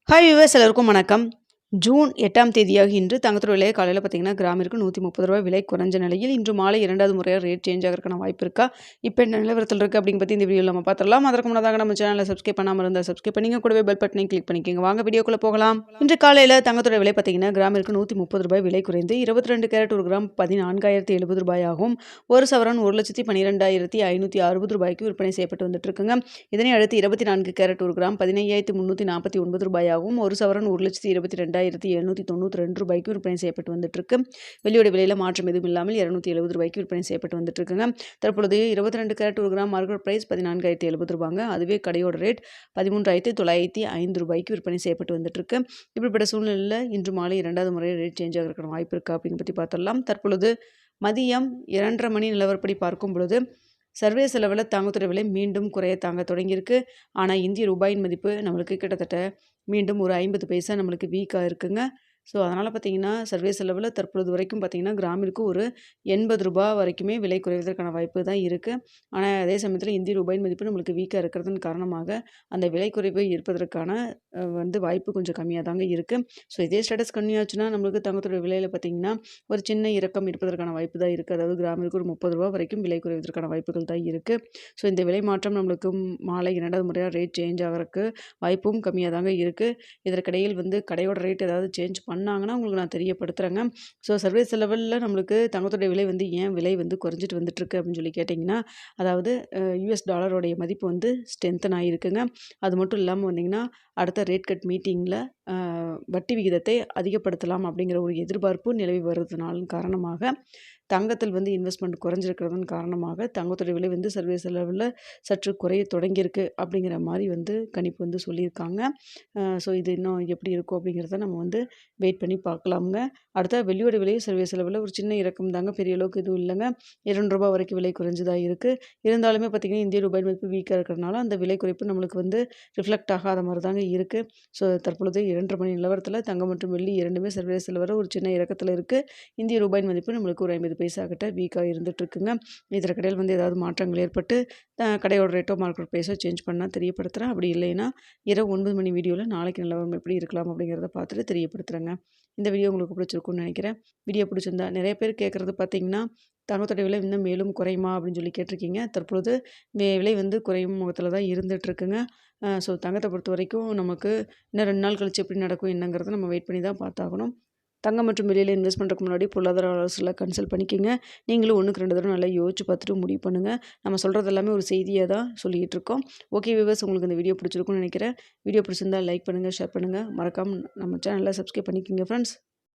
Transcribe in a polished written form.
Hi viewers எல்லாருக்கும் வணக்கம். June 8ஆம் தேதியாக இன்று தங்கத்தோட விலை காலையில் பார்த்தீங்கன்னா கிராமிற்கு ரூ. 130 விலை குறைஞ்ச நிலையில் இன்று மாலை 2வது முறையாக ரேட் சேஞ்ச் ஆகிறதுக்கான வாய்ப்பு இருக்கா? இப்போ என்ன நிலவரத்தில் இருக்குது அப்படிங்க பற்றி இந்த வீடியோவில் நம்ம பார்த்துடலாம். அதற்கு முன்னதாக நம்ம சேனலை சப்ஸ்கிரைப் பண்ணாமல் இருந்தால் சப்ஸ்கிரைப் பண்ணிங்க, கூடவே பெல் பட்டனையும் கிளிக் பண்ணிக்கோங்க. வாங்க வீடியோக்குள்ளே போகலாம். இன்று காலையில் தங்கத்தோட விலை பார்த்தீங்கன்னா கிராமிற்கு ரூ. 130 விலை குறைந்து 22 கேரட் ஒரு கிராம் 14,070 ஆகும். ஒரு சவரன் 1,12,560 விற்பனை செய்யப்பட்டு வந்துட்டு இருக்குங்க. இதனை அடுத்து 24 கேரட் ஒரு கிராம் 15,349 ஆகும். ஒரு சவரன் 1,22,792 விற்பனை செய்யப்பட்டு வந்துட்டு இருக்கு. வெள்ளியோட விலையில மாற்றம் எதுவும் இல்லாமல் 270 விற்பனை செய்யப்பட்டு வந்துட்டு இருக்குங்க. தற்பொழுது 22 கேரட் ஒரு கிராம் மார்க்கெட் பிரைஸ் 14,070. அதுவே கடையோட ரேட் 13,905 விற்பனை செய்யப்பட்டு வந்துட்டு இருக்கு. இப்படிப்பட்ட சூழ்நிலையில் இன்று மாலை 2வது முறை ரேட் சேஞ்ச் ஆகிறதுக்கான வாய்ப்பு இருக்கா அப்படின்னு பற்றி பார்த்துடலாம். தற்பொழுது மதியம் 2:30 மணி நிலவரப்படி பார்க்கும் பொழுது சர்வதேச லெவலில் தங்கத்தோட விலை மீண்டும் குறைய தொடங்கியிருக்கு. ஆனால் இந்திய ரூபாயின் மதிப்பு நம்மளுக்கு கிட்டத்தட்ட மீண்டும் ஒரு 50 பைசா நம்மளுக்கு வீக்காக இருக்குங்க. ஸோ அதனால் பார்த்தீங்கன்னா சர்வதேச லெவலில் தற்பொழுது வரைக்கும் பார்த்தீங்கன்னா கிராமிற்கு ஒரு ரூ. 80 வரைக்குமே விலை குறைவதற்கான வாய்ப்பு தான் இருக்குது. ஆனால் அதே சமயத்தில் இந்திய ரூபாயின் மதிப்பு நம்மளுக்கு வீக்காக இருக்கிறதன் காரணமாக அந்த விலை குறைவு இருப்பதற்கான வாய்ப்பு கொஞ்சம் கம்மியாக தாங்க இருக்குது. ஸோ இதே ஸ்டேட்டஸ் கன்னியூ ஆச்சுன்னா நம்மளுக்கு தங்கத்தோட விலையில் பார்த்தீங்கன்னா ஒரு சின்ன இறக்கம் இருப்பதற்கான வாய்ப்பு தான் இருக்குது. அதாவது கிராமிற்கு ஒரு ரூ. 30 வரைக்கும் விலை குறைவதற்கான வாய்ப்புகள் தான் இருக்குது. ஸோ இந்த விலை மாற்றம் நம்மளுக்கு மாலை 2வது முறையாக ரேட் சேஞ்ச் ஆகிறதுக்கு வாய்ப்பும் கம்மியாக தாங்க இருக்குது. இதற்கிடையில் கடையோட ரேட் ஏதாவது சேஞ்ச் பண்ணாங்கன்னா உங்களுக்கு நான் தெரியப்படுத்துகிறேங்க. ஸோ சர்வதேச லெவலில் நம்மளுக்கு தங்கத்தோடைய விலை ஏன் விலை குறைஞ்சிட்டு வந்துட்டுருக்கு அப்படின்னு சொல்லி கேட்டிங்கன்னா, அதாவது யுஎஸ் டாலரோடைய மதிப்பு ஸ்ட்ரென்தன் ஆகிருக்குங்க. அது மட்டும் இல்லாமல் வந்திங்கன்னா அடுத்த ரேட் கட் மீட்டிங்கில் வட்டி விகிதத்தை அதிகப்படுத்தலாம் அப்படிங்கிற ஒரு எதிர்பார்ப்பு நிலவி வருவதனால காரணமாக தங்கத்தில் இன்வெஸ்ட்மெண்ட் குறைஞ்சிருக்கிறதன் காரணமாக தங்கத்தோட விலை சர்வதேச லெவலில் சற்று குறைய தொடங்கியிருக்கு அப்படிங்கிற மாதிரி கணிப்பு சொல்லியிருக்காங்க. ஸோ இது இன்னும் எப்படி இருக்கும் அப்படிங்கிறத நம்ம வெயிட் பண்ணி பார்க்கலாமுங்க. அடுத்த வெள்ளியோட விலை சர்வதேச லெவலில் ஒரு சின்ன இறக்கம் தாங்க, பெரிய அளவுக்கு எதுவும் இல்லைங்க. ரூ. 2 வரைக்கும் விலை குறைஞ்சதாக இருக்குது. இருந்தாலுமே பார்த்திங்கன்னா இந்திய ரூபாய் மதிப்பு வீக்காக இருக்கிறதுனால அந்த விலை குறைப்பு நம்மளுக்கு ரிஃப்ளெக்ட் ஆகாத மாதிரி தாங்க இருக்குது. ஸோ தற்பொழுது 2:30 மணி நிலவரத்தில் தங்கம் மற்றும் வெள்ளி இரண்டுமே சர்வதேச லெவலில் ஒரு சின்ன இறக்கத்தில் இருக்குது. இந்திய ரூபாயின் மதிப்பு நம்மளுக்கு ஒரு 50 பைசா கிட்ட வீக்காக இருந்துகிட்ருக்குங்க. இதற்கிடையில் ஏதாவது மாற்றங்கள் ஏற்பட்டு கடையோட ரேட்டோ மார்க்கெட் ப்ரைஸோ சேஞ்ச் பண்ணால் தெரியப்படுத்துகிறேன். அப்படி இல்லைன்னா இரவு 9 மணி வீடியோவில் நாளைக்கு நிலவரம் எப்படி இருக்கலாம் அப்படிங்கிறத பார்த்துட்டு தெரியப்படுத்துகிறேங்க. இந்த வீடியோ உங்களுக்கு பிடிச்சிருக்குன்னு நினைக்கிறேன். வீடியோ பிடிச்சிருந்தா நிறைய பேர் கேட்குறது பார்த்தீங்கன்னா தங்கத்தோட விலை இன்னும் மேலும் குறையுமா அப்படின்னு சொல்லி கேட்டிருக்கீங்க. தற்பொழுது விலை குறையும் முகத்தில் தான் இருந்துகிட்ருக்குங்க. ஸோ தங்கத்தை பொறுத்த வரைக்கும் நமக்கு இன்னும் 2 நாள் கழிச்சு எப்படி நடக்கும் என்னங்கிறத நம்ம வெயிட் பண்ணி தான் பார்த்தாகணும். தங்கம் மற்றும் வெளியில் இன்வெஸ்ட் பண்ணுறதுக்கு முன்னாடி பொருளாதார ஆலோசனை கன்சல்ட் பண்ணிக்கோங்க. நீங்களும் 1க்கு 2 தடவை நல்லா யோசிச்சு பார்த்துட்டு முடிவு பண்ணுங்கள். நம்ம சொல்கிறது எல்லாமே ஒரு செய்தியாக தான் சொல்லிகிட்டு இருக்கோம். ஓகே வியூவர்ஸ், உங்களுக்கு இந்த வீடியோ பிடிச்சிருக்குன்னு நினைக்கிறேன். வீடியோ பிடிச்சிருந்தால் லைக் பண்ணுங்கள், ஷேர் பண்ணுங்கள். மறக்காமல் நம்ம சேனலை சப்ஸ்கிரைப் பண்ணிக்கோங்க ஃப்ரெண்ட்ஸ்.